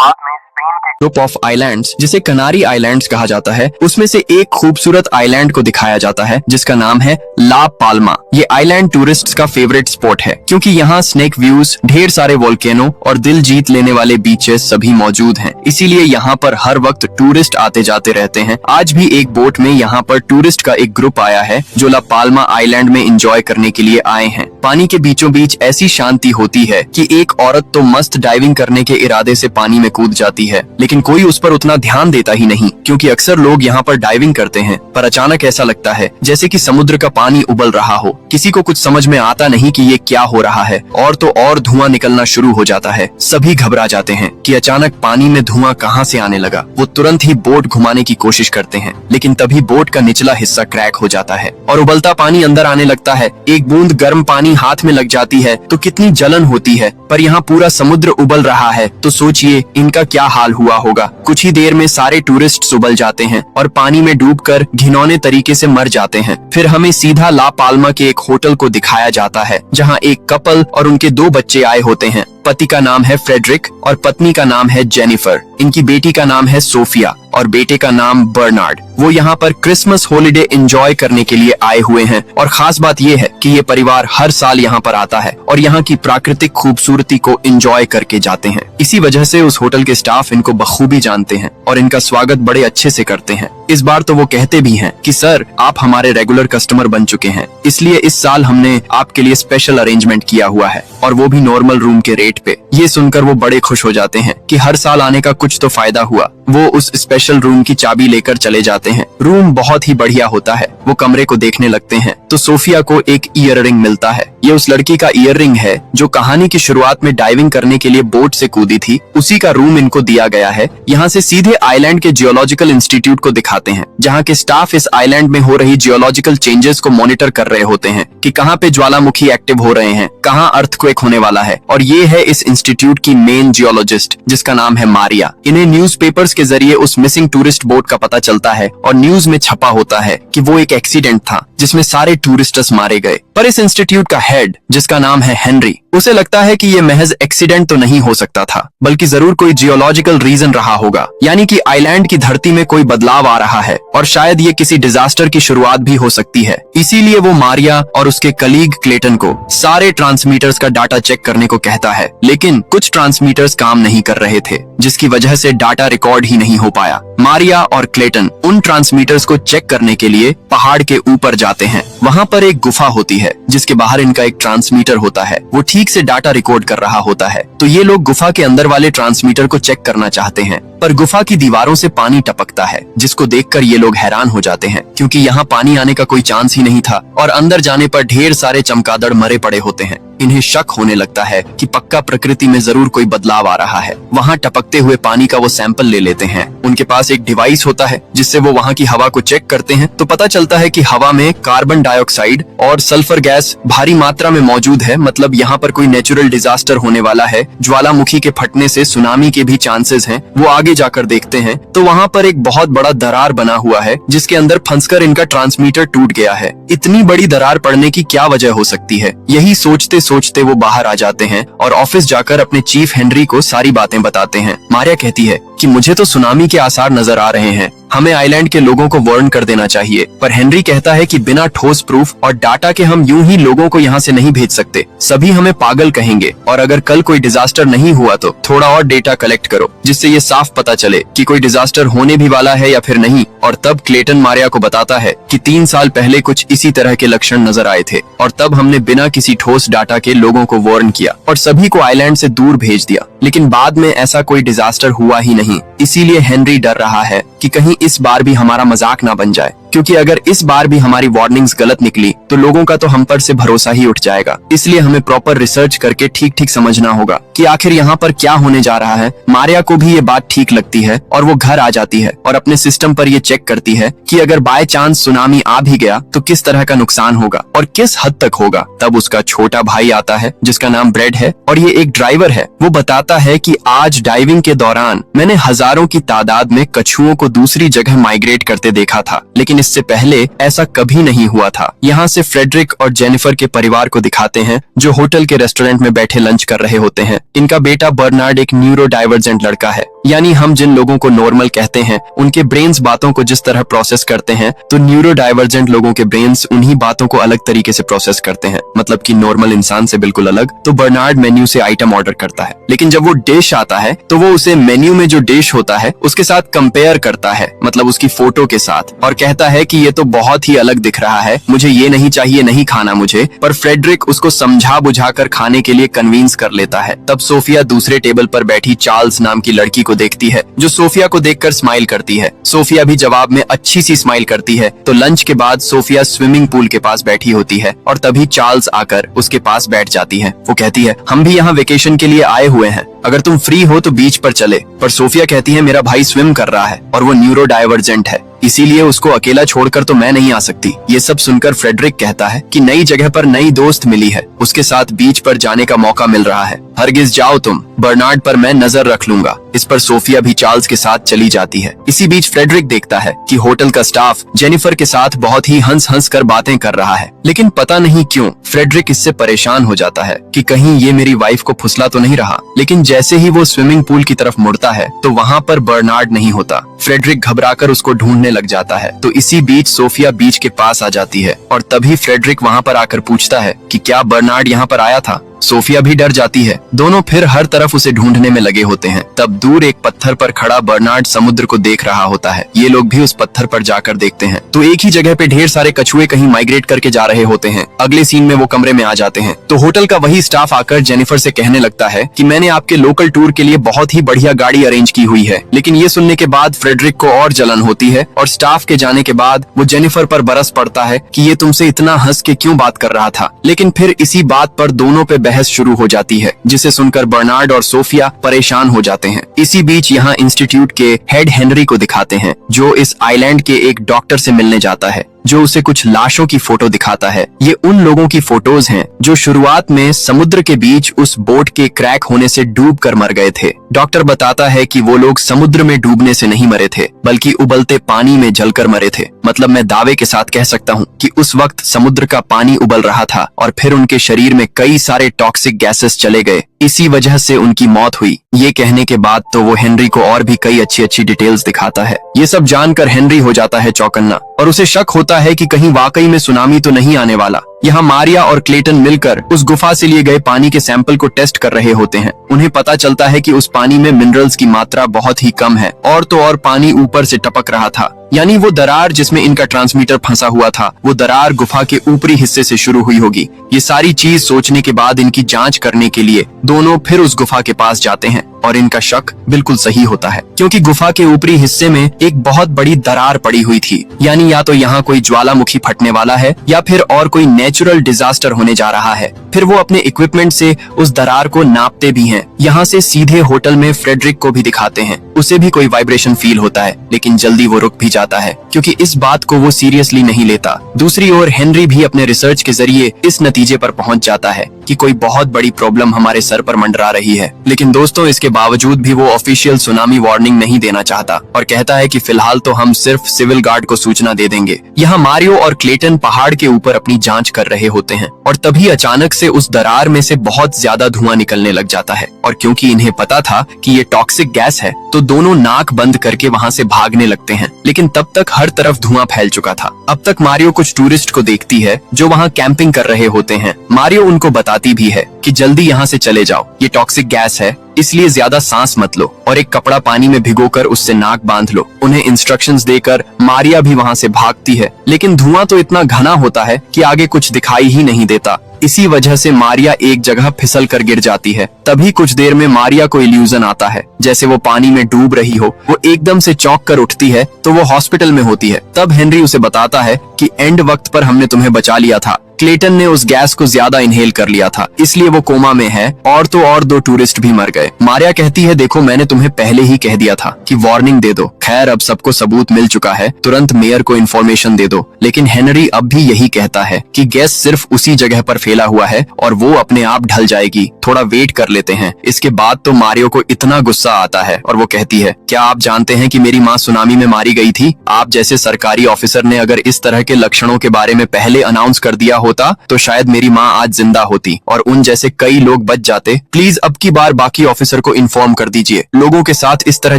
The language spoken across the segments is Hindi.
ग्रुप ऑफ आइलैंड्स जिसे कनारी आइलैंड्स कहा जाता है, उसमें से एक खूबसूरत आइलैंड को दिखाया जाता है जिसका नाम है ला पाल्मा। ये आइलैंड टूरिस्ट्स का फेवरेट स्पॉट है क्योंकि यहाँ स्नेक व्यूज, ढेर सारे वोल्केनो और दिल जीत लेने वाले बीचेस सभी मौजूद हैं। इसीलिए यहाँ पर हर वक्त टूरिस्ट आते जाते रहते हैं। आज भी एक बोट में यहाँ पर टूरिस्ट का एक ग्रुप आया है जो ला पाल्मा आइलैंड में एंजॉय करने के लिए आए हैं। पानी के बीचों बीच ऐसी शांति होती है कि एक औरत तो मस्त डाइविंग करने के इरादे से पानी में कूद जाती है, लेकिन कोई उस पर उतना ध्यान देता ही नहीं क्योंकि अक्सर लोग यहाँ पर डाइविंग करते हैं पर अचानक ऐसा लगता है जैसे कि समुद्र का पानी उबल रहा हो। किसी को कुछ समझ में आता नहीं कि ये क्या हो रहा है और तो और धुआं निकलना शुरू हो जाता है। सभी घबरा जाते हैं कि अचानक पानी में धुआं कहाँ से आने लगा। वो तुरंत ही बोट घुमाने की कोशिश करते हैं, लेकिन तभी बोट का निचला हिस्सा क्रैक हो जाता है और उबलता पानी अंदर आने लगता है। एक बूंद गर्म पानी हाथ में लग जाती है तो कितनी जलन होती है, पर यहाँ पूरा समुद्र उबल रहा है तो सोचिए इनका क्या हाल हुआ होगा। कुछ ही देर में सारे टूरिस्ट उबल जाते हैं और पानी में डूबकर घिनौने तरीके से मर जाते हैं। फिर हमें सीधा ला पाल्मा के एक होटल को दिखाया जाता है जहाँ एक कपल और उनके 2 बच्चे आए होते हैं। पति का नाम है फ्रेडरिक और पत्नी का नाम है जेनिफर। इनकी बेटी का नाम है सोफिया और बेटे का नाम बर्नार्ड। वो यहाँ पर क्रिसमस हॉलिडे एंजॉय करने के लिए आए हुए हैं और खास बात ये है कि ये परिवार हर साल यहाँ पर आता है और यहाँ की प्राकृतिक खूबसूरती को एंजॉय करके जाते हैं। इसी वजह से उस होटल के स्टाफ इनको बखूबी जानते हैं और इनका स्वागत बड़े अच्छे से करते हैं। इस बार तो वो कहते भी हैं कि सर आप हमारे रेगुलर कस्टमर बन चुके हैं, इसलिए इस साल हमने आपके लिए स्पेशल अरेंजमेंट किया हुआ है और वो भी नॉर्मल रूम के रेट पे। ये सुनकर वो बड़े खुश हो जाते हैं कि हर साल आने का कुछ तो फायदा हुआ। वो उस स्पेशल रूम की चाबी लेकर चले जाते हैं। रूम बहुत ही बढ़िया होता है। वो कमरे को देखने लगते हैं तो सोफिया को एक ईयर रिंग मिलता है। ये उस लड़की का ईयर रिंग है जो कहानी की शुरुआत में डाइविंग करने के लिए बोट से कूदी थी। उसी का रूम इनको दिया गया है। यहाँ से सीधे आइलैंड के जियोलॉजिकल इंस्टीट्यूट को दिखाते हैं जहाँ के स्टाफ इस आइलैंड में हो रही जियोलॉजिकल चेंजेस को मॉनिटर कर रहे होते हैं कि कहाँ पे ज्वालामुखी एक्टिव हो रहे हैं, कहाँ अर्थक्वेक होने वाला है। और ये है इस इंस्टीट्यूट की मेन जियोलॉजिस्ट जिसका नाम है मारिया। इन्हें न्यूज़पेपर्स के जरिए उस मिसिंग टूरिस्ट बोट का पता चलता है और न्यूज में छपा होता है कि वो एक एक्सीडेंट था जिसमें सारे टूरिस्टर्स मारे गए। पर इस इंस्टीट्यूट का हेड जिसका नाम है हेनरी, उसे लगता है कि ये महज एक्सीडेंट तो नहीं हो सकता था बल्कि जरूर कोई जियोलॉजिकल रीजन रहा होगा, यानी कि आइलैंड की धरती में कोई बदलाव आ रहा है और शायद ये किसी डिजास्टर की शुरुआत भी हो सकती है। इसीलिए वो मारिया और उसके कलीग क्लेटन को सारे ट्रांसमीटर्स का डाटा चेक करने को कहता है, लेकिन कुछ ट्रांसमीटर्स काम नहीं कर रहे थे जिसकी वजह से डाटा रिकॉर्ड ही नहीं हो पाया। मारिया और क्लेटन उन ट्रांसमीटर्स को चेक करने के लिए पहाड़ के ऊपर जाते हैं। वहाँ पर एक गुफा होती है जिसके बाहर इनका एक ट्रांसमीटर होता है, वो ठीक से डाटा रिकॉर्ड कर रहा होता है। तो ये लोग गुफा के अंदर वाले ट्रांसमीटर को चेक करना चाहते हैं, पर गुफा की दीवारों से पानी टपकता है जिसको देखकर ये लोग हैरान हो जाते हैं क्योंकि यहाँ पानी आने का कोई चांस ही नहीं था और अंदर जाने पर ढेर सारे चमगादड़ मरे पड़े होते हैं। इन्हें शक होने लगता है कि पक्का प्रकृति में जरूर कोई बदलाव आ रहा है। वहाँ टपकते हुए पानी का वो सैंपल ले लेते हैं। उनके पास एक डिवाइस होता है जिससे वो वहाँ की हवा को चेक करते हैं तो पता चलता है कि हवा में कार्बन डाइऑक्साइड और सल्फर गैस भारी मात्रा में मौजूद है। मतलब यहाँ पर कोई नेचुरल डिजास्टर होने वाला है। ज्वालामुखी के फटने से सुनामी के भी चांसेस हैं। वो आगे जाकर देखते हैं तो वहाँ पर एक बहुत बड़ा दरार बना हुआ है जिसके अंदर फंसकर इनका ट्रांसमीटर टूट गया है। इतनी बड़ी दरार पड़ने की क्या वजह हो सकती है, यही सोचते सोचते वो बाहर आ जाते हैं और ऑफिस जाकर अपने चीफ हेनरी को सारी बातें बताते हैं। मारिया कहती है कि मुझे तो सुनामी के आसार नजर आ रहे हैं, हमें आइलैंड के लोगों को वार्न कर देना चाहिए। पर हेनरी कहता है कि बिना ठोस प्रूफ और डाटा के हम यूं ही लोगों को यहाँ से नहीं भेज सकते, सभी हमें पागल कहेंगे और अगर कल कोई डिजास्टर नहीं हुआ तो थोड़ा और डेटा कलेक्ट करो जिससे ये साफ पता चले कि कोई डिजास्टर होने भी वाला है या फिर नहीं। और तब क्लेटन मारिया को बताता है कि 3 साल पहले कुछ इसी तरह के लक्षण नजर आए थे और तब हमने बिना किसी ठोस डाटा के लोगों को वार्न किया और सभी को आइलैंड से दूर भेज दिया, लेकिन बाद में ऐसा कोई डिजास्टर हुआ ही नहीं। इसीलिए हेनरी डर रहा है कि कहीं इस बार भी हमारा मजाक ना बन जाए, क्योंकि अगर इस बार भी हमारी वार्निंग्स गलत निकली तो लोगों का तो हम पर से भरोसा ही उठ जाएगा। इसलिए हमें प्रॉपर रिसर्च करके ठीक ठीक समझना होगा कि आखिर यहाँ पर क्या होने जा रहा है। मारिया को भी ये बात ठीक लगती है और वो घर आ जाती है और अपने सिस्टम पर ये चेक करती है कि अगर बाय चांस सुनामी आ भी गया तो किस तरह का नुकसान होगा और किस हद तक होगा। तब उसका छोटा भाई आता है जिसका नाम ब्रेड है और ये एक ड्राइवर है। वो बताता है कि आज डाइविंग के दौरान मैंने हजारों की तादाद में कछुओं को दूसरी जगह माइग्रेट करते देखा था, लेकिन लेकिन इससे पहले ऐसा कभी नहीं हुआ था। यहाँ से फ्रेडरिक और जेनिफर के परिवार को दिखाते हैं जो होटल के रेस्टोरेंट में बैठे लंच कर रहे होते हैं। इनका बेटा बर्नार्ड एक न्यूरो डाइवर्जेंट लड़का है, यानी हम जिन लोगों को नॉर्मल कहते हैं उनके ब्रेन्स बातों को जिस तरह प्रोसेस करते हैं, तो न्यूरो डाइवर्जेंट लोगों के ब्रेन्स उन्हीं बातों को अलग तरीके से प्रोसेस करते हैं, मतलब कि नॉर्मल इंसान से बिल्कुल अलग। तो बर्नार्ड मेन्यू से आइटम ऑर्डर करता है, लेकिन जब वो डिश आता है तो वो उसे मेन्यू में जो डिश होता है उसके साथ कंपेयर करता है, मतलब उसकी फोटो के साथ, और कहता है कि ये तो बहुत ही अलग दिख रहा है, मुझे ये नहीं चाहिए, नहीं खाना मुझे। पर फ्रेडरिक उसको समझा बुझाकर खाने के लिए कन्विंस कर लेता है। तब सोफिया दूसरे टेबल पर बैठी चार्ल्स नाम की लड़की को देखती है जो सोफिया को देखकर स्माइल करती है। सोफिया भी जवाब में अच्छी सी स्माइल करती है। तो लंच के बाद सोफिया स्विमिंग पूल के पास बैठी होती है और तभी चार्ल्स आकर उसके पास बैठ जाती है। वो कहती है, हम भी यहाँ वेकेशन के लिए आए हुए हैं, अगर तुम फ्री हो तो बीच पर चले। पर सोफिया कहती है, मेरा भाई स्विम कर रहा है और वो न्यूरो डाइवर्जेंट है, इसीलिए उसको अकेला छोड़कर तो मैं नहीं आ सकती। ये सब सुनकर फ्रेडरिक कहता है कि नई जगह पर नई दोस्त मिली है, उसके साथ बीच पर जाने का मौका मिल रहा है, हरगिज जाओ तुम, बर्नार्ड पर मैं नजर रख लूंगा। इस पर सोफिया भी चार्ल्स के साथ चली जाती है। इसी बीच फ्रेडरिक देखता है कि होटल का स्टाफ जेनिफर के साथ बहुत ही हंस हंस कर बातें कर रहा है, लेकिन पता नहीं क्यों फ्रेडरिक इससे परेशान हो जाता है कि कहीं ये मेरी वाइफ को फुसला तो नहीं रहा। लेकिन जैसे ही वो स्विमिंग पूल की तरफ मुड़ता है तो वहाँ पर बर्नार्ड नहीं होता। फ्रेडरिक घबराकर उसको ढूंढने लग जाता है। तो इसी बीच सोफिया बीच के पास आ जाती है और तभी फ्रेडरिक वहाँ पर आकर पूछता है कि क्या बर्नार्ड यहाँ पर आया था। सोफिया भी डर जाती है। दोनों फिर हर तरफ उसे ढूंढने में लगे होते हैं। तब दूर एक पत्थर पर खड़ा बर्नार्ड समुद्र को देख रहा होता है। ये लोग भी उस पत्थर पर जाकर देखते हैं तो एक ही जगह पे ढेर सारे कछुए कहीं माइग्रेट करके जा रहे होते हैं। अगले सीन में वो कमरे में आ जाते हैं तो होटल का वही स्टाफ आकर जेनिफर से कहने लगता है कि मैंने आपके लोकल टूर के लिए बहुत ही बढ़िया गाड़ी अरेंज की हुई है। लेकिन ये सुनने के बाद फ्रेडरिक को और जलन होती है और स्टाफ के जाने के बाद वो जेनिफर पर बरस पड़ता है कि ये तुमसे इतना हंस के क्यों बात कर रहा था। लेकिन फिर इसी बात पर दोनों पे बहस शुरू हो जाती है, जिसे सुनकर बर्नार्ड और सोफिया परेशान हो जाते हैं। इसी बीच यहाँ इंस्टीट्यूट के हेड हेनरी को दिखाते हैं जो इस आइलैंड के एक डॉक्टर से मिलने जाता है, जो उसे कुछ लाशों की फोटो दिखाता है। ये उन लोगों की फोटोज हैं जो शुरुआत में समुद्र के बीच उस बोट के क्रैक होने से डूब कर मर गए थे। डॉक्टर बताता है कि वो लोग समुद्र में डूबने से नहीं मरे थे, बल्कि उबलते पानी में जलकर मरे थे। मतलब मैं दावे के साथ कह सकता हूँ कि उस वक्त समुद्र का पानी उबल रहा था और फिर उनके शरीर में कई सारे टॉक्सिक गैसेस चले गए, इसी वजह से उनकी मौत हुई। ये कहने के बाद तो वो हेनरी को और भी कई अच्छी अच्छी डिटेल्स दिखाता है। ये सब जानकर हेनरी हो जाता है चौकन्ना और उसे शक होता है कि कहीं वाकई में सुनामी तो नहीं आने वाला। यहाँ मारिया और क्लेटन मिलकर उस गुफा से लिए गए पानी के सैंपल को टेस्ट कर रहे होते हैं। उन्हें पता चलता है कि उस पानी में मिनरल्स की मात्रा बहुत ही कम है और तो और पानी ऊपर से टपक रहा था, यानी वो दरार जिसमें इनका ट्रांसमीटर फंसा हुआ था वो दरार गुफा के ऊपरी हिस्से से शुरू हुई होगी। ये सारी चीज सोचने के बाद इनकी जांच करने के लिए दोनों फिर उस गुफा के पास जाते हैं और इनका शक बिल्कुल सही होता है, क्योंकि गुफा के ऊपरी हिस्से में एक बहुत बड़ी दरार पड़ी हुई थी। यानी या तो यहाँ कोई ज्वालामुखी फटने वाला है या फिर और कोई नेचुरल डिजास्टर होने जा रहा है। फिर वो अपने इक्विपमेंट से उस दरार को नापते भी हैं। यहाँ से सीधे होटल में फ्रेडरिक को भी दिखाते हैं। उसे भी कोई वाइब्रेशन फील होता है, लेकिन जल्दी वो रुक भी जाता है क्योंकि इस बात को वो सीरियसली नहीं लेता। दूसरी ओर हेनरी भी अपने रिसर्च के जरिए इस नतीजे पर पहुंच जाता है कि कोई बहुत बड़ी प्रॉब्लम हमारे सर पर मंडरा रही है। लेकिन दोस्तों, इसके बावजूद भी वो ऑफिशियल सुनामी वार्निंग नहीं देना चाहता और कहता है कि फिलहाल तो हम सिर्फ सिविल गार्ड को सूचना दे देंगे। यहाँ मारियो और क्लेटन पहाड़ के ऊपर अपनी जांच कर रहे होते हैं और तभी अचानक से उस दरार में से बहुत ज्यादा धुआं निकलने लग जाता है और क्योंकि इन्हें पता था कि ये टॉक्सिक गैस है तो दोनों नाक बंद करके वहाँ से भागने लगते हैं। लेकिन तब तक हर तरफ धुआं फैल चुका था। अब तक मारियो कुछ टूरिस्ट को देखती है जो वहाँ कैंपिंग कर रहे होते हैं। मारियो उनको बताती भी है कि जल्दी यहाँ से चले जाओ, ये टॉक्सिक गैस है, इसलिए ज्यादा सांस मत लो और एक कपड़ा पानी में भिगोकर उससे नाक बांध लो। उन्हें इंस्ट्रक्शंस देकर मारिया भी वहाँ से भागती है, लेकिन धुआं तो इतना घना होता है कि आगे कुछ दिखाई ही नहीं देता। इसी वजह से मारिया एक जगह फिसल कर गिर जाती है। तभी कुछ देर में मारिया को इल्यूजन आता है जैसे वो पानी में डूब रही हो। वो एकदम से चौंक कर उठती है तो वो हॉस्पिटल में होती है। तब हेनरी उसे बताता है कि एंड वक्त पर हमने तुम्हें बचा लिया था, क्लेटन ने उस गैस को ज्यादा इनहेल कर लिया था, इसलिए वो कोमा में है। और तो और 2 टूरिस्ट भी मर गए। मारिया कहती है, देखो मैंने तुम्हें पहले ही कह दिया था कि वार्निंग दे दो। खैर अब सबको सबूत मिल चुका है, तुरंत मेयर को इन्फॉर्मेशन दे दो। लेकिन हेनरी अब भी यही कहता है कि गैस सिर्फ उसी जगह पर फैला हुआ है और वो अपने आप ढल जाएगी, थोड़ा वेट कर लेते हैं। इसके बाद तो मारियो को इतना गुस्सा आता है और वो कहती है, क्या आप जानते हैं कि मेरी माँ सुनामी में मारी गई थी? आप जैसे सरकारी ऑफिसर ने अगर इस तरह के लक्षणों के बारे में पहले अनाउंस कर दिया होता तो शायद मेरी माँ आज जिंदा होती और उन जैसे कई लोग बच जाते। प्लीज अब की बार बाकी ऑफिसर को इन्फॉर्म कर दीजिए, लोगों के साथ इस तरह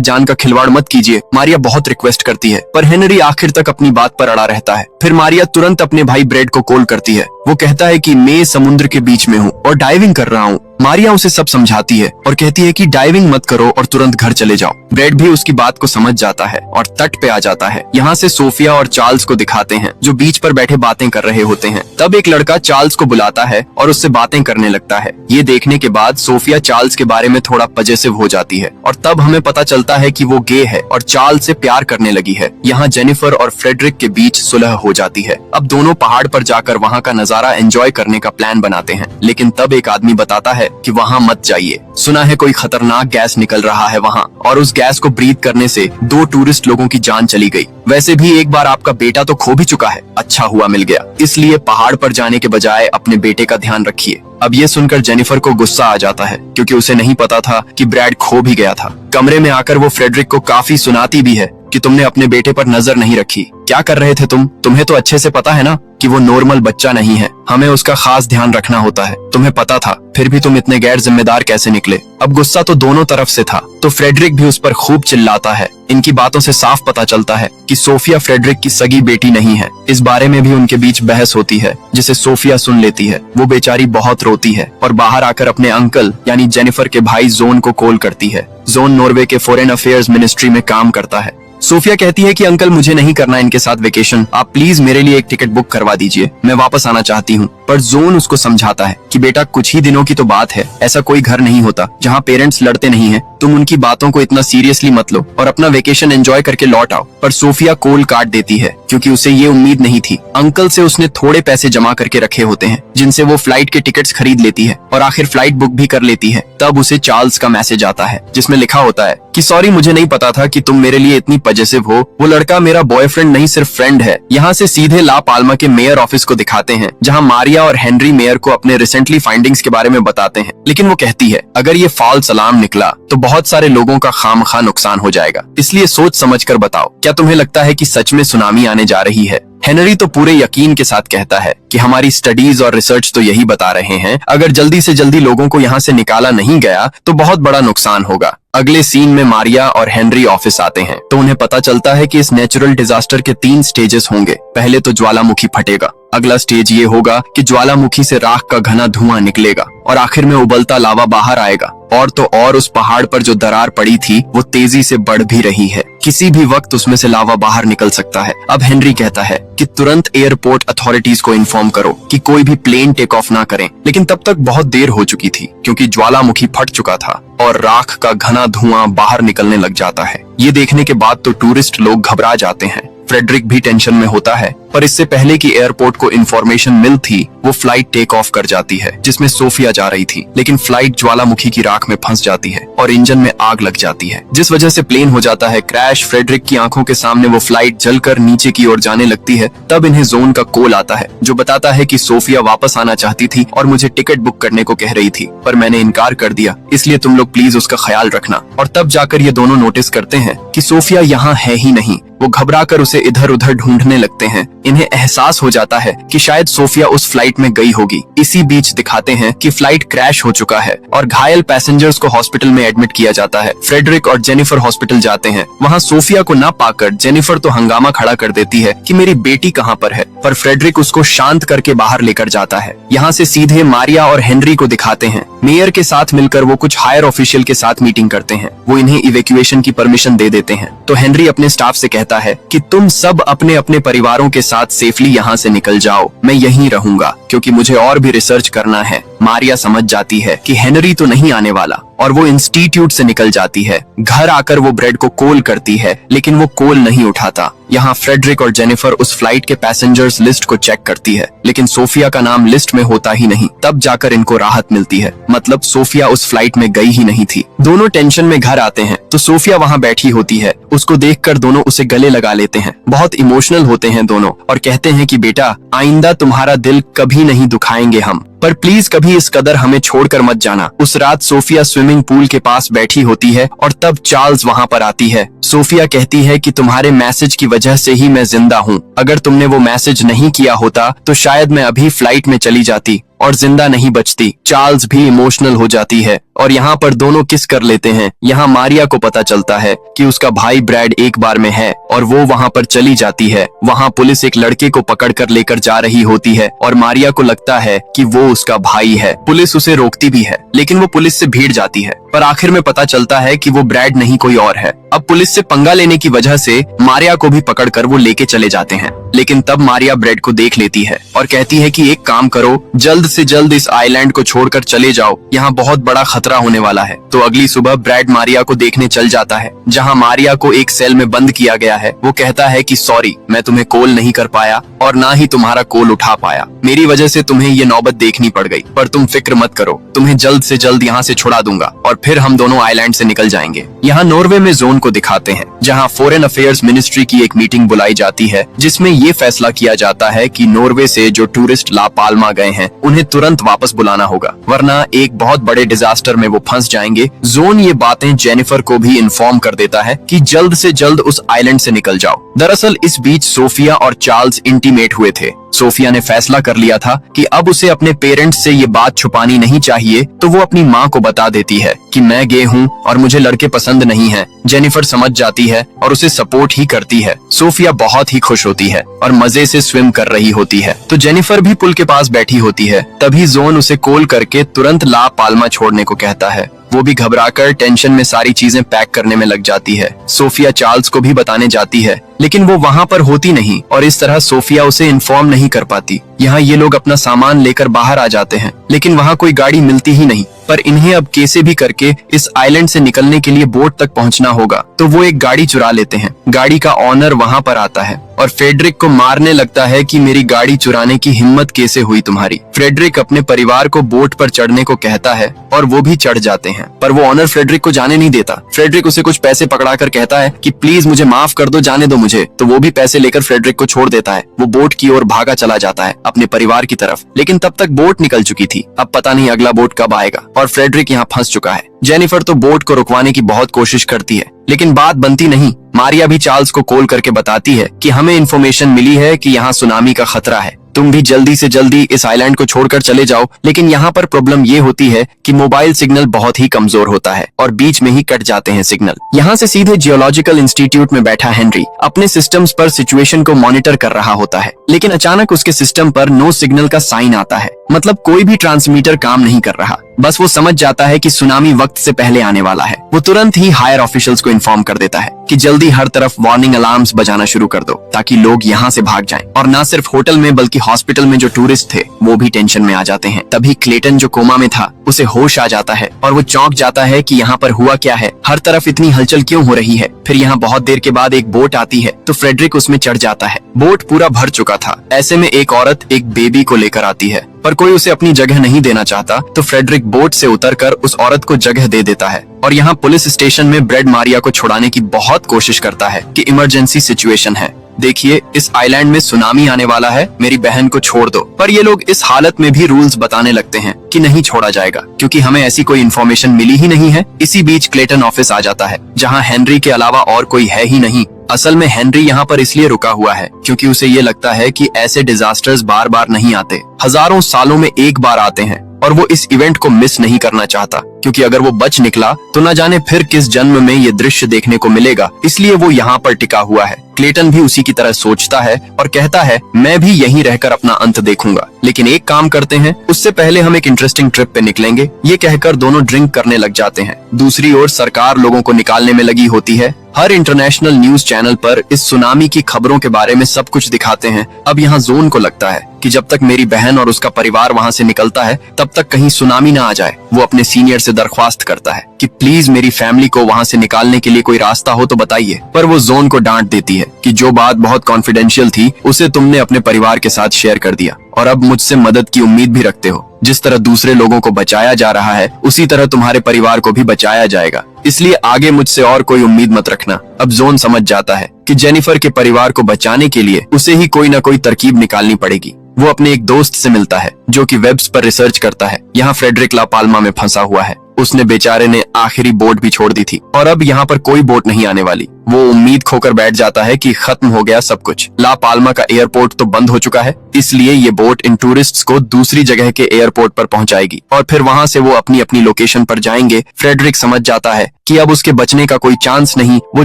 जान का खिलवाड़ मत कीजिए। मारिया बहुत रिक्वेस्ट करती है, पर हेनरी आखिर तक अपनी बात पर अड़ा रहता है। फिर मारिया तुरंत अपने भाई ब्रेड को कॉल करती है। वो कहता है कि मैं समुद्र के बीच में हूँ और डाइविंग कर रहा हूँ। मारिया उसे सब समझाती है और कहती है कि डाइविंग मत करो और तुरंत घर चले जाओ। ब्रेड भी उसकी बात को समझ जाता है और तट पे आ जाता है। यहाँ से सोफिया और चार्ल्स को दिखाते हैं जो बीच पर बैठे बातें कर रहे होते हैं। तब एक लड़का चार्ल्स को बुलाता है और उससे बातें करने लगता है। ये देखने के बाद सोफिया चार्ल्स के बारे में थोड़ा पजेसिव हो जाती है और तब हमें पता चलता है कि वो गे है और चार्ल्स से प्यार करने लगी है। यहाँ जेनिफर और फ्रेडरिक के बीच सुलह हो जाती है। अब दोनों पहाड़ पर जाकर वहाँ का नजारा एंजॉय करने का प्लान बनाते हैं। लेकिन तब एक आदमी बताता है कि वहाँ मत जाइए, सुना है कोई खतरनाक गैस निकल रहा है वहाँ, और उस गैस को ब्रीथ करने से 2 टूरिस्ट लोगों की जान चली गई। वैसे भी एक बार आपका बेटा तो खो भी चुका है, अच्छा हुआ मिल गया, इसलिए पहाड़ पर जाने के बजाय अपने बेटे का ध्यान रखिए। अब ये सुनकर जेनिफर को गुस्सा आ जाता है क्योंकि उसे नहीं पता था कि ब्रैड खो भी गया था। कमरे में आकर वो फ्रेडरिक को काफी सुनाती भी है कि तुमने अपने बेटे पर नजर नहीं रखी, क्या कर रहे थे तुम? तुम्हें तो अच्छे से पता है ना कि वो नॉर्मल बच्चा नहीं है, हमें उसका खास ध्यान रखना होता है। तुम्हें पता था, फिर भी तुम इतने गैर जिम्मेदार कैसे निकले? अब गुस्सा तो दोनों तरफ से था, तो फ्रेडरिक भी उस पर खूब चिल्लाता है। इनकी बातों से साफ पता चलता है कि सोफिया फ्रेडरिक की सगी बेटी नहीं है। इस बारे में भी उनके बीच बहस होती है जिसे सोफिया सुन लेती है। वो बेचारी बहुत रोती है और बाहर आकर अपने अंकल यानी जेनिफर के भाई जोन को कॉल करती है। जोन नॉर्वे के फॉरेन अफेयर्स मिनिस्ट्री में काम करता है। सोफिया कहती है कि अंकल मुझे नहीं करना इनके साथ वेकेशन, आप प्लीज मेरे लिए एक टिकट बुक करवा दीजिए, मैं वापस आना चाहती हूँ। पर जोन उसको समझाता है कि बेटा कुछ ही दिनों की तो बात है, ऐसा कोई घर नहीं होता जहाँ पेरेंट्स लड़ते नहीं हैं, तुम उनकी बातों को इतना सीरियसली मत लो और अपना वेकेशन एंजॉय करके लौट आओ। पर सोफिया कॉल काट देती है क्योंकि उसे ये उम्मीद नहीं थी। अंकल से उसने थोड़े पैसे जमा करके रखे होते हैं जिनसे वो फ्लाइट के टिकट्स खरीद लेती है और आखिर फ्लाइट बुक भी कर लेती है। तब उसे चार्ल्स का मैसेज आता है जिसमें लिखा होता है कि सॉरी मुझे नहीं पता था कि तुम मेरे लिए इतनी पजेसिव हो, वो लड़का मेरा बॉयफ्रेंड नहीं सिर्फ फ्रेंड है। यहाँ से सीधे ला पाल्मा के मेयर ऑफिस को दिखाते हैं जहाँ मारिया और हेनरी मेयर को अपने रिसेंटली फाइंडिंग्स के बारे में बताते हैं। लेकिन वो कहती है अगर ये फॉल्स अलार्म निकला तो बहुत सारे लोगों का खामखा नुकसान हो जाएगा, इसलिए सोच समझ कर बताओ, क्या तुम्हें लगता है कि सच में सुनामी आने जा रही है? हेनरी तो पूरे यकीन के साथ कहता है कि हमारी स्टडीज और रिसर्च तो यही बता रहे हैं, अगर जल्दी से जल्दी लोगों को यहाँ से निकाला नहीं गया तो बहुत बड़ा नुकसान होगा। अगले सीन में मारिया और हेनरी ऑफिस आते हैं तो उन्हें पता चलता है कि इस नेचुरल डिजास्टर के 3 स्टेजेस होंगे। पहले तो ज्वालामुखी फटेगा, अगला स्टेज ये होगा कि ज्वालामुखी से राख का घना धुआं निकलेगा और आखिर में उबलता लावा बाहर आएगा। और तो और उस पहाड़ पर जो दरार पड़ी थी वो तेजी से बढ़ भी रही है, किसी भी वक्त उसमें से लावा बाहर निकल सकता है। अब हेनरी कहता है कि तुरंत एयरपोर्ट अथॉरिटीज को इन्फॉर्म करो कि कोई भी प्लेन टेक ऑफ ना करें। लेकिन तब तक बहुत देर हो चुकी थी क्योंकि ज्वालामुखी फट चुका था और राख का घना धुआं बाहर निकलने लग जाता है। ये देखने के बाद तो टूरिस्ट लोग घबरा जाते हैं। फ्रेडरिक भी टेंशन में होता है, पर इससे पहले कि एयरपोर्ट को इन्फॉर्मेशन मिल थी वो फ्लाइट टेक ऑफ कर जाती है जिसमें सोफिया जा रही थी। लेकिन फ्लाइट ज्वालामुखी की राख में फंस जाती है और इंजन में आग लग जाती है जिस वजह से प्लेन हो जाता है क्रैश। फ्रेडरिक की आंखों के सामने वो फ्लाइट जलकर नीचे की ओर जाने लगती है। तब इन्हें जोन का कॉल आता है जो बताता है कि सोफिया वापस आना चाहती थी और मुझे टिकट बुक करने को कह रही थी, पर मैंने इनकार कर दिया, इसलिए तुम लोग प्लीज उसका ख्याल रखना। और तब जाकर ये दोनों नोटिस करते हैं कि सोफिया यहाँ है ही नहीं। वो घबराकर उसे इधर उधर ढूंढने लगते हैं। इन्हें एहसास हो जाता है कि शायद सोफिया उस फ्लाइट में गई होगी। इसी बीच दिखाते हैं कि फ्लाइट क्रैश हो चुका है और घायल पैसेंजर्स को हॉस्पिटल में एडमिट किया जाता है। फ्रेडरिक और जेनिफर हॉस्पिटल जाते हैं। वहाँ सोफिया को ना पाकर जेनिफर तो हंगामा खड़ा कर देती है कि मेरी बेटी कहाँ पर है, पर फ्रेडरिक उसको शांत करके बाहर लेकर जाता है। यहाँ से सीधे मारिया और हेनरी को दिखाते हैं। मेयर के साथ मिलकर वो कुछ हायर ऑफिशियल के साथ मीटिंग करते हैं। वो इन्हें इवैक्यूएशन की परमिशन दे देते हैं। तो हेनरी अपने स्टाफ से कहता है कि तुम सब अपने अपने परिवारों के साथ सेफली यहाँ से निकल जाओ, मैं यहीं रहूंगा। क्योंकि मुझे और भी रिसर्च करना है। मारिया समझ जाती है कि हेनरी तो नहीं आने वाला और वो इंस्टीट्यूट से निकल जाती है। घर आकर वो ब्रेड को कॉल करती है, लेकिन वो कॉल नहीं उठाता। यहाँ फ्रेडरिक और जेनिफर उस फ्लाइट के पैसेंजर्स लिस्ट को चेक करती है, लेकिन सोफिया का नाम लिस्ट में होता ही नहीं। तब जाकर इनको राहत मिलती है, मतलब सोफिया उस फ्लाइट में गई ही नहीं थी। दोनों टेंशन में घर आते हैं तो सोफिया वहाँ बैठी होती है। उसको देखकर दोनों उसे गले लगा लेते हैं। बहुत इमोशनल होते हैं दोनों और कहते हैं कि बेटा, आइंदा तुम्हारा दिल कभी नहीं दुखाएंगे हम, पर प्लीज कभी इस कदर हमें छोड़कर मत जाना। उस रात सोफिया स्विमिंग पूल के पास बैठी होती है और तब चार्ल्स वहाँ पर आती है। सोफिया कहती है कि तुम्हारे मैसेज की वजह से ही मैं जिंदा हूँ। अगर तुमने वो मैसेज नहीं किया होता तो शायद मैं अभी फ्लाइट में चली जाती और जिंदा नहीं बचती। चार्ल्स भी इमोशनल हो जाती है और यहाँ पर दोनों किस कर लेते हैं। यहाँ मारिया को पता चलता है कि उसका भाई ब्रैड एक बार में है और वो वहाँ पर चली जाती है। वहाँ पुलिस एक लड़के को पकड़कर लेकर जा रही होती है और मारिया को लगता है कि वो उसका भाई है। पुलिस उसे रोकती भी है, लेकिन वो पुलिस से भिड़ जाती है, पर आखिर में पता चलता है कि वो ब्रैड नहीं कोई और है। अब पुलिस से पंगा लेने की वजह से मारिया को भी पकड़कर वो लेके चले जाते हैं, लेकिन तब मारिया ब्रैड को देख लेती है और कहती है कि एक काम करो, जल्द से जल्द इस आइलैंड को छोड़कर चले जाओ, यहाँ बहुत बड़ा खतरा होने वाला है। तो अगली सुबह ब्रैड मारिया को देखने चल जाता है, जहाँ मारिया को एक सेल में बंद किया गया है। वो कहता है कि सॉरी, मैं तुम्हें कॉल नहीं कर पाया और ना ही तुम्हारा कॉल उठा पाया। मेरी वजह से तुम्हें ये नौबत देखनी पड़ गई, पर तुम फिक्र मत करो, तुम्हें जल्द से जल्द यहाँ से छुड़ा दूंगा और फिर हम दोनों आइलैंड से निकल जाएंगे। यहाँ नॉर्वे में जोन को दिखाते हैं, जहाँ फॉरेन अफेयर्स मिनिस्ट्री की एक मीटिंग बुलाई जाती है, जिसमें ये फैसला किया जाता है कि नॉर्वे से जो टूरिस्ट ला पाल्मा गए हैं उन्हें तुरंत वापस बुलाना होगा, वरना एक बहुत बड़े डिजास्टर में वो फंस जाएंगे। जोन ये बातें जेनिफर को भी इन्फॉर्म कर देता है कि जल्द से जल्द उस आइलैंड से निकल जाओ। दरअसल इस बीच सोफिया और चार्ल्स इंटीमेट हुए थे। सोफिया ने फैसला कर लिया था कि अब उसे अपने पेरेंट्स से ये बात छुपानी नहीं चाहिए, तो वो अपनी माँ को बता देती है कि मैं गे हूँ और मुझे लड़के पसंद नहीं हैं। जेनिफर समझ जाती है और उसे सपोर्ट ही करती है। सोफिया बहुत ही खुश होती है और मजे से स्विम कर रही होती है, तो जेनिफर भी पुल के पास बैठी होती है। तभी जोन उसे कॉल करके तुरंत ला पाल्मा छोड़ने को कहता है। वो भी घबराकर टेंशन में सारी चीजें पैक करने में लग जाती है। सोफिया चार्ल्स को भी बताने जाती है, लेकिन वो वहाँ पर होती नहीं और इस तरह सोफिया उसे इन्फॉर्म नहीं कर पाती। यहाँ ये लोग अपना सामान लेकर बाहर आ जाते हैं, लेकिन वहाँ कोई गाड़ी मिलती ही नहीं, पर इन्हें अब कैसे भी करके इस आइलैंड से निकलने के लिए बोट तक पहुँचना होगा। तो वो एक गाड़ी चुरा लेते हैं। गाड़ी का ऑनर वहाँ पर आता है और फ्रेडरिक को मारने लगता है कि मेरी गाड़ी चुराने की हिम्मत कैसे हुई तुम्हारी। फ्रेडरिक अपने परिवार को बोट पर चढ़ने को कहता है और वो भी चढ़ जाते हैं, पर वो ऑनर फ्रेडरिक को जाने नहीं देता। फ्रेडरिक उसे कुछ पैसे पकड़ाकर कहता है कि प्लीज मुझे माफ कर दो, जाने दो मुझे। तो वो भी पैसे लेकर फ्रेडरिक को छोड़ देता है। वो बोट की ओर भागा चला जाता है अपने परिवार की तरफ, लेकिन तब तक बोट निकल चुकी थी। अब पता नहीं अगला बोट कब आएगा और फ्रेडरिक यहाँ फंस चुका है। जेनिफर तो बोट को रुकवाने की बहुत कोशिश करती है, लेकिन बात बनती नहीं। मारिया भी चार्ल्स को कॉल करके बताती है कि हमें इन्फॉर्मेशन मिली है कि यहाँ सुनामी का खतरा है, तुम भी जल्दी से जल्दी इस आइलैंड को छोड़कर चले जाओ। लेकिन यहाँ पर प्रॉब्लम ये होती है कि मोबाइल सिग्नल बहुत ही कमजोर होता है और बीच में ही कट जाते हैं सिग्नल। यहाँ से सीधे जियोलॉजिकल इंस्टीट्यूट में बैठा हेनरी अपने सिस्टम्स पर सिचुएशन को मॉनिटर कर रहा होता है, लेकिन अचानक उसके सिस्टम पर नो सिग्नल का साइन आता है, मतलब कोई भी ट्रांसमीटर काम नहीं कर रहा। बस वो समझ जाता है कि सुनामी वक्त से पहले आने वाला है। वो तुरंत ही हायर ऑफिशियल्स को इन्फॉर्म कर देता है कि जल्दी हर तरफ वार्निंग अलार्म्स बजाना शुरू कर दो, ताकि लोग यहाँ से भाग जाएं। और न सिर्फ होटल में बल्कि हॉस्पिटल में जो टूरिस्ट थे वो भी टेंशन में आ जाते हैं। तभी क्लेटन जो कोमा में था उसे होश आ जाता है और वो चौंक जाता है कि यहाँ पर हुआ क्या है, हर तरफ इतनी हलचल क्यों हो रही है। फिर यहाँ बहुत देर के बाद एक बोट आती है तो फ्रेडरिक उसमें चढ़ जाता है। बोट पूरा भर चुका था। ऐसे में एक औरत एक बेबी को लेकर आती है, पर कोई उसे अपनी जगह नहीं देना चाहता, तो फ्रेडरिक बोट से उतरकर उस औरत को जगह दे देता है। और यहाँ पुलिस स्टेशन में ब्रैड मारिया को छुड़ाने की बहुत कोशिश करता है कि इमरजेंसी सिचुएशन है, देखिए इस आइलैंड में सुनामी आने वाला है, मेरी बहन को छोड़ दो। पर ये लोग इस हालत में भी रूल्स बताने लगते हैं कि नहीं छोड़ा जाएगा, क्योंकि हमें ऐसी कोई इन्फॉर्मेशन मिली ही नहीं है। इसी बीच क्लेटन ऑफिस आ जाता है, जहाँ हेनरी के अलावा और कोई है ही नहीं। असल में हेनरी यहाँ पर इसलिए रुका हुआ है क्योंकि उसे ये लगता है कि ऐसे डिजास्टर्स बार बार नहीं आते, हजारों सालों में एक बार आते हैं, और वो इस इवेंट को मिस नहीं करना चाहता, क्योंकि अगर वो बच निकला तो न जाने फिर किस जन्म में ये दृश्य देखने को मिलेगा। इसलिए वो यहाँ पर टिका हुआ है। क्लेटन भी उसी की तरह सोचता है और कहता है मैं भी यहीं रहकर अपना अंत देखूंगा, लेकिन एक काम करते हैं, उससे पहले हम एक इंटरेस्टिंग ट्रिप पे निकलेंगे। ये कहकर दोनों ड्रिंक करने लग जाते हैं। दूसरी ओर सरकार लोगों को निकालने में लगी होती है। हर इंटरनेशनल न्यूज चैनल पर इस सुनामी की खबरों के बारे में सब कुछ दिखाते हैं। अब यहाँ जोन को लगता है कि जब तक मेरी बहन और उसका परिवार वहाँ से निकलता है तब तक कहीं सुनामी ना आ जाए। वो अपने सीनियर से दरख्वास्त करता है कि प्लीज मेरी फैमिली को वहाँ से निकालने के लिए कोई रास्ता हो तो बताइए। पर वो जोन को डांट देती है कि जो बात बहुत कॉन्फिडेंशियल थी उसे तुमने अपने परिवार के साथ शेयर कर दिया और अब मुझसे मदद की उम्मीद भी रखते हो। जिस तरह दूसरे लोगों को बचाया जा रहा है उसी तरह तुम्हारे परिवार को भी बचाया जाएगा, इसलिए आगे मुझसे और कोई उम्मीद मत रखना। अब जोन समझ जाता है कि जेनिफर के परिवार को बचाने के लिए उसे ही कोई न कोई तरकीब निकालनी पड़ेगी। वो अपने एक दोस्त से मिलता है जो कि वेब्स पर रिसर्च करता है। यहाँ फ्रेडरिक ला पाल्मा में फंसा हुआ है। उसने बेचारे ने आखिरी बोट भी छोड़ दी थी और अब यहाँ पर कोई बोट नहीं आने वाली। वो उम्मीद खोकर बैठ जाता है कि खत्म हो गया सब कुछ। ला पाल्मा का एयरपोर्ट तो बंद हो चुका है, इसलिए ये बोट इन टूरिस्ट्स को दूसरी जगह के एयरपोर्ट पर पहुंचाएगी और फिर वहां से वो अपनी अपनी लोकेशन पर जाएंगे। फ्रेडरिक समझ जाता है कि अब उसके बचने का कोई चांस नहीं। वो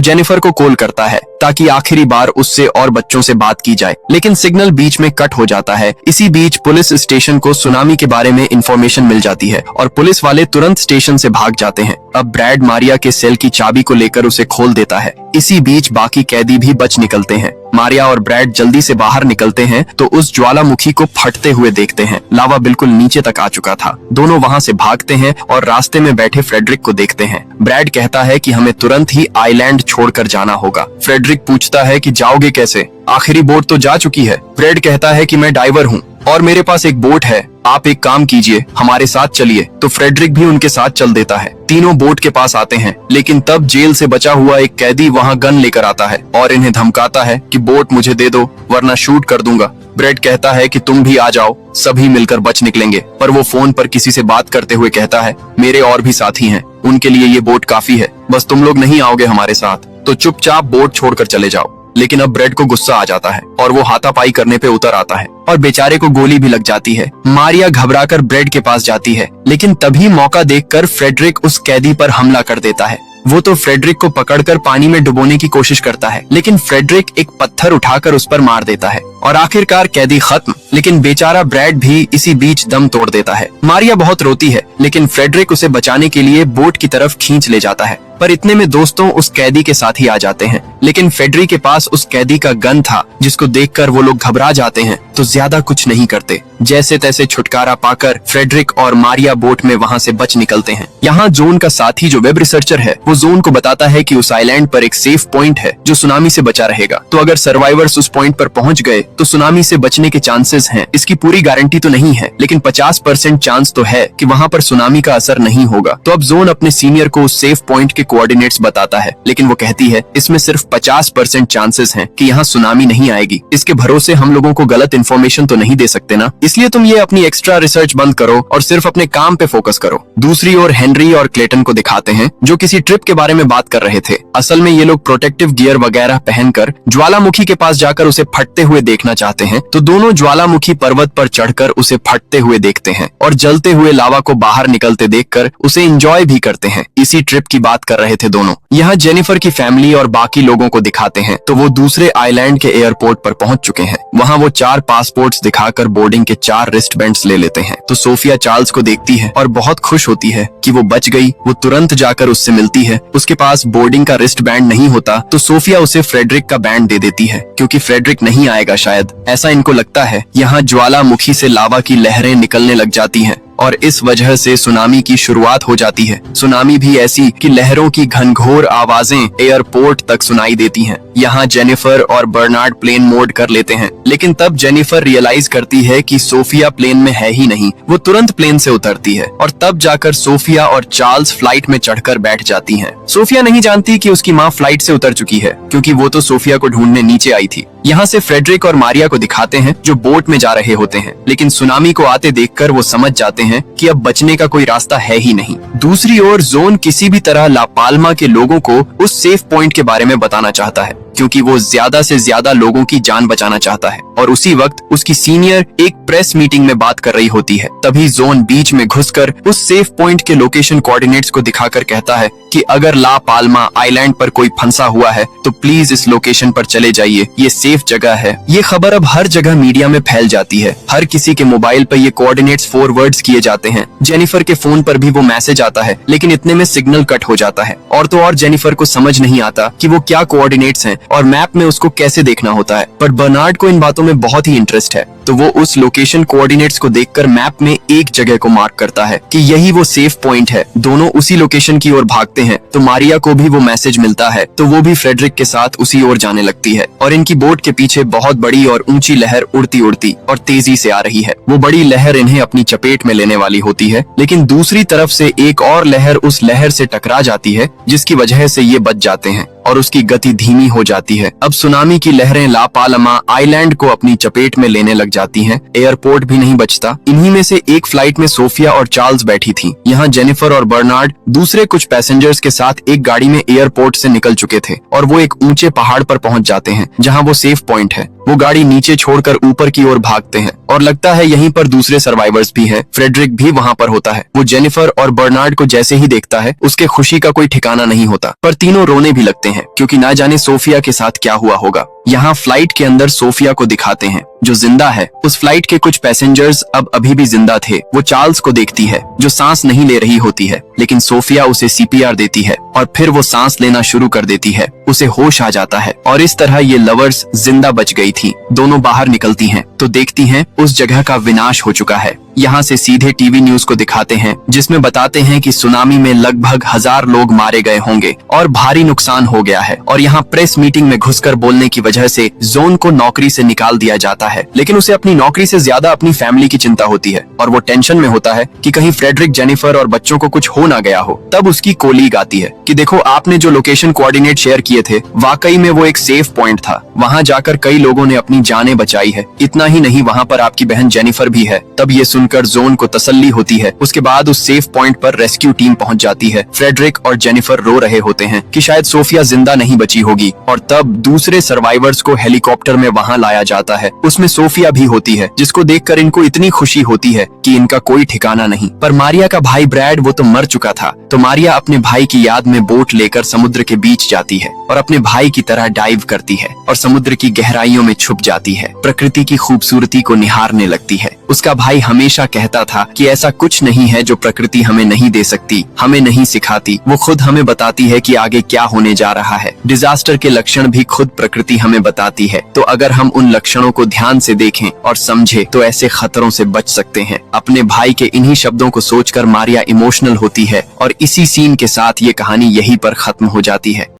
जेनिफर को कॉल करता है ताकि आखिरी बार उससे और बच्चों से बात की जाए, लेकिन सिग्नल बीच में कट हो जाता है। इसी बीच पुलिस स्टेशन को सुनामी के बारे में इंफॉर्मेशन मिल जाती है और पुलिस वाले तुरंत स्टेशन से भाग जाते हैं। अब ब्रैड मारिया के सेल की चाबी को लेकर उसे खोल देता है। इसी बीच बाकी कैदी भी बच निकलते हैं। मारिया और ब्रैड जल्दी से बाहर निकलते हैं तो उस ज्वालामुखी को फटते हुए देखते हैं। लावा बिल्कुल नीचे तक आ चुका था। दोनों वहां से भागते हैं और रास्ते में बैठे फ्रेडरिक को देखते हैं। ब्रैड कहता है कि हमें तुरंत ही आइलैंड छोड़कर जाना होगा। फ्रेडरिक पूछता है कि जाओगे कैसे? आखिरी बोट तो जा चुकी है। ब्रैड कहता है कि मैं डाइवर हूँ और मेरे पास एक बोट है, आप एक काम कीजिए, हमारे साथ चलिए। तो फ्रेडरिक भी उनके साथ चल देता है। तीनों बोट के पास आते हैं, लेकिन तब जेल से बचा हुआ एक कैदी वहां गन लेकर आता है और इन्हें धमकाता है कि बोट मुझे दे दो वरना शूट कर दूंगा। ब्रैड कहता है कि तुम भी आ जाओ, सभी मिलकर बच निकलेंगे। पर वो फोन पर किसी से बात करते हुए कहता है मेरे और भी साथी हैं, उनके लिए ये बोट काफी है, बस तुम लोग नहीं आओगे हमारे साथ तो चुपचाप बोट छोड़कर चले जाओ। लेकिन अब ब्रैड को गुस्सा आ जाता है और वो हाथापाई करने पे उतर आता है और बेचारे को गोली भी लग जाती है। मारिया घबराकर ब्रैड के पास जाती है, लेकिन तभी मौका देखकर फ्रेडरिक उस कैदी पर हमला कर देता है। वो तो फ्रेडरिक को पकड़कर पानी में डुबोने की कोशिश करता है, लेकिन फ्रेडरिक एक पत्थर उठाकर उस पर मार देता है और आखिरकार कैदी खत्म। लेकिन बेचारा ब्रैड भी इसी बीच दम तोड़ देता है। मारिया बहुत रोती है, लेकिन फ्रेडरिक उसे बचाने के लिए बोट की तरफ खींच ले जाता है। पर इतने में दोस्तों उस कैदी के साथ ही आ जाते हैं, लेकिन फ्रेडरिक के पास उस कैदी का गन था जिसको देखकर वो लोग घबरा जाते हैं तो ज्यादा कुछ नहीं करते। जैसे तैसे छुटकारा पाकर फ्रेडरिक और मारिया बोट में वहां से बच निकलते हैं। यहाँ जोन का साथी जो वेब रिसर्चर है वो जोन को बताता है कि उस आइलैंड पर एक सेफ पॉइंट है जो सुनामी से बचा रहेगा। तो अगर सर्वाइवर्स उस पॉइंट पर पहुंच गए तो सुनामी से बचने के चांसेस हैं। इसकी पूरी गारंटी तो नहीं है, लेकिन 50% चांस तो है कि वहाँ पर सुनामी का असर नहीं होगा। तो अब जोन अपने सीनियर को उस सेफ पॉइंट के कोऑर्डिनेट्स बताता है, लेकिन वो कहती है इसमें सिर्फ 50% चांसेस हैं कि यहाँ सुनामी नहीं आएगी। इसके भरोसे हम लोगों को गलत इन्फॉर्मेशन तो नहीं दे सकते ना, इसलिए तुम ये अपनी एक्स्ट्रा रिसर्च बंद करो और सिर्फ अपने काम पे फोकस करो। दूसरी ओर हेनरी और क्लेटन को दिखाते हैं जो किसी ट्रिप के बारे में बात कर रहे थे। असल में ये लोग प्रोटेक्टिव गियर वगैरह पहनकर ज्वालामुखी के पास जाकर उसे फटते हुए देखना चाहते हैं। तो दोनों ज्वालामुखी पर्वत पर चढ़कर उसे फटते हुए देखते हैं और जलते हुए लावा को बाहर निकलते देखकर उसे एंजॉय भी करते हैं। इसी ट्रिप की बात कर रहे थे दोनों। यहाँ जेनिफर की फैमिली और बाकी लोगों को दिखाते हैं तो वो दूसरे आइलैंड के एयरपोर्ट पर पहुंच चुके हैं। वहाँ वो 4 पासपोर्ट्स दिखाकर बोर्डिंग के 4 रिस्ट बैंड्स ले लेते हैं। तो सोफिया चार्ल्स को देखती है और बहुत खुश होती है कि वो बच गई। वो तुरंत जाकर उससे मिलती है। उसके पास बोर्डिंग का रिस्ट बैंड नहीं होता तो सोफिया उसे फ्रेडरिक का बैंड दे देती है, क्योंकि फ्रेडरिक नहीं आएगा शायद, ऐसा इनको लगता है। यहाँ ज्वालामुखी से लावा की लहरें निकलने लग जाती हैं और इस वजह से सुनामी की शुरुआत हो जाती है। सुनामी भी ऐसी कि लहरों की घनघोर आवाजें एयरपोर्ट तक सुनाई देती हैं। यहाँ जेनिफर और बर्नार्ड प्लेन मोड कर लेते हैं, लेकिन तब जेनिफर रियलाइज करती है कि सोफिया प्लेन में है ही नहीं। वो तुरंत प्लेन से उतरती है और तब जाकर सोफिया और चार्ल्स फ्लाइट में चढ़कर बैठ जाती हैं। सोफिया नहीं जानती कि उसकी माँ फ्लाइट से उतर चुकी है, क्योंकि वो तो सोफिया को ढूंढने नीचे आई थी। यहाँ से फ्रेडरिक और मारिया को दिखाते हैं जो बोट में जा रहे होते हैं, लेकिन सुनामी को आते देखकर वो समझ जाते हैं कि अब बचने का कोई रास्ता है ही नहीं। दूसरी ओर जोन किसी भी तरह ला पाल्मा के लोगों को उस सेफ पॉइंट के बारे में बताना चाहता है, क्योंकि वो ज्यादा से ज्यादा लोगों की जान बचाना चाहता है। और उसी वक्त उसकी सीनियर एक प्रेस मीटिंग में बात कर रही होती है। तभी जोन बीच में घुसकर उस सेफ पॉइंट के लोकेशन कोऑर्डिनेट्स को दिखाकर कहता है कि अगर ला पाल्मा आइलैंड पर कोई फंसा हुआ है तो प्लीज इस लोकेशन पर चले जाइए, ये सेफ जगह है। ये खबर अब हर जगह मीडिया में फैल जाती है। हर किसी के मोबाइल पर ये कोऑर्डिनेट्स फॉरवर्ड्स किए जाते हैं। जेनिफर के फोन पर भी वो मैसेज आता है, लेकिन इतने में सिग्नल कट हो जाता है। और तो और जेनिफर को समझ नहीं आता कि वो क्या कोऑर्डिनेट्स हैं और मैप में उसको कैसे देखना होता है। पर बर्नार्ड को इन बातों में बहुत ही इंटरेस्ट है। तो वो उस लोकेशन कोऑर्डिनेट्स को देखकर मैप में एक जगह को मार्क करता है कि यही वो सेफ पॉइंट है। दोनों उसी लोकेशन की ओर भागते हैं तो मारिया को भी वो मैसेज मिलता है, तो वो भी फ्रेडरिक के साथ उसी ओर जाने लगती है और इनकी बोट के पीछे बहुत बड़ी और ऊंची लहर उड़ती उड़ती और तेजी से आ रही है। वो बड़ी लहर इन्हें अपनी चपेट में लेने वाली होती है, लेकिन दूसरी तरफ से एक और लहर उस लहर से टकरा जाती है, जिसकी वजह से ये बच जाते हैं और उसकी गति धीमी हो जाती है। अब सुनामी की लहरें ला पालमा आइलैंड को अपनी चपेट में लेने लग जाती हैं। एयरपोर्ट भी नहीं बचता। इन्हीं में से एक फ्लाइट में सोफिया और चार्ल्स बैठी थी। यहाँ जेनिफर और बर्नार्ड दूसरे कुछ पैसेंजर्स के साथ एक गाड़ी में एयरपोर्ट से निकल चुके थे और वो एक ऊंचे पहाड़ पर पहुंच जाते हैं जहाँ वो सेफ पॉइंट है। वो गाड़ी नीचे छोड़कर ऊपर की ओर भागते हैं और लगता है यहीं पर दूसरे सर्वाइवर्स भी हैं। फ्रेडरिक भी वहाँ पर होता है। वो जेनिफर और बर्नार्ड को जैसे ही देखता है उसके खुशी का कोई ठिकाना नहीं होता, पर तीनों रोने भी लगते हैं क्योंकि ना जाने सोफिया के साथ क्या हुआ होगा। यहाँ फ्लाइट के अंदर सोफिया को दिखाते हैं जो जिंदा है। उस फ्लाइट के कुछ पैसेंजर्स अब अभी भी जिंदा थे। वो चार्ल्स को देखती है जो सांस नहीं ले रही होती है, लेकिन सोफिया उसे सीपीआर देती है और फिर वो सांस लेना शुरू कर देती है। उसे होश आ जाता है और इस तरह ये लवर्स जिंदा बच गई थी। दोनों बाहर निकलती हैं तो देखती हैं उस जगह का विनाश हो चुका है। यहाँ से सीधे टीवी न्यूज को दिखाते हैं जिसमें बताते हैं कि सुनामी में लगभग 1000 लोग मारे गए होंगे और भारी नुकसान हो गया है। और यहाँ प्रेस मीटिंग में घुसकर बोलने की वजह से जोन को नौकरी से निकाल दिया जाता है, लेकिन उसे अपनी नौकरी से ज्यादा अपनी फैमिली की चिंता होती है और वो टेंशन में होता है कि कहीं फ्रेडरिक, जेनिफर और बच्चों को कुछ हो ना गया हो। तब उसकी कोलीग आती है कि देखो, आपने जो लोकेशन कोऑर्डिनेट शेयर किए थे वाकई में वो एक सेफ पॉइंट था। वहाँ जाकर कई लोगों ने अपनी जानें बचाई है। इतना ही नहीं, वहाँ पर आपकी बहन जेनिफर भी है। तब ये सुनकर जोन को तसल्ली होती है। उसके बाद उस सेफ पॉइंट पर रेस्क्यू टीम पहुंच जाती है। फ्रेडरिक और जेनिफर रो रहे होते हैं कि शायद सोफिया जिंदा नहीं बची होगी और तब दूसरे सर्वाइवर्स को हेलीकॉप्टर में वहां लाया जाता है। उसमें सोफिया भी होती है, जिसको देखकर इनको इतनी खुशी होती है कि इनका कोई ठिकाना नहीं। पर मारिया का भाई ब्रैड, वो तो मर चुका था, तो मारिया अपने भाई की याद में बोट लेकर समुद्र के बीच जाती है और अपने भाई की तरह डाइव करती है और समुद्र की गहराइयों में छुप जाती है। प्रकृति की खूबसूरती को निहारने लगती है। उसका भाई हमेशा कहता था कि ऐसा कुछ नहीं है जो प्रकृति हमें नहीं दे सकती, हमें नहीं सिखाती। वो खुद हमें बताती है कि आगे क्या होने जा रहा है। डिजास्टर के लक्षण भी खुद प्रकृति हमें बताती है। तो अगर हम उन लक्षणों को ध्यान से देखें और समझे तो ऐसे खतरों से बच सकते हैं। अपने भाई के इन्हीं शब्दों को सोचकर मारिया इमोशनल होती है और इसी सीन के साथ ये कहानी यहीं पर खत्म हो जाती है।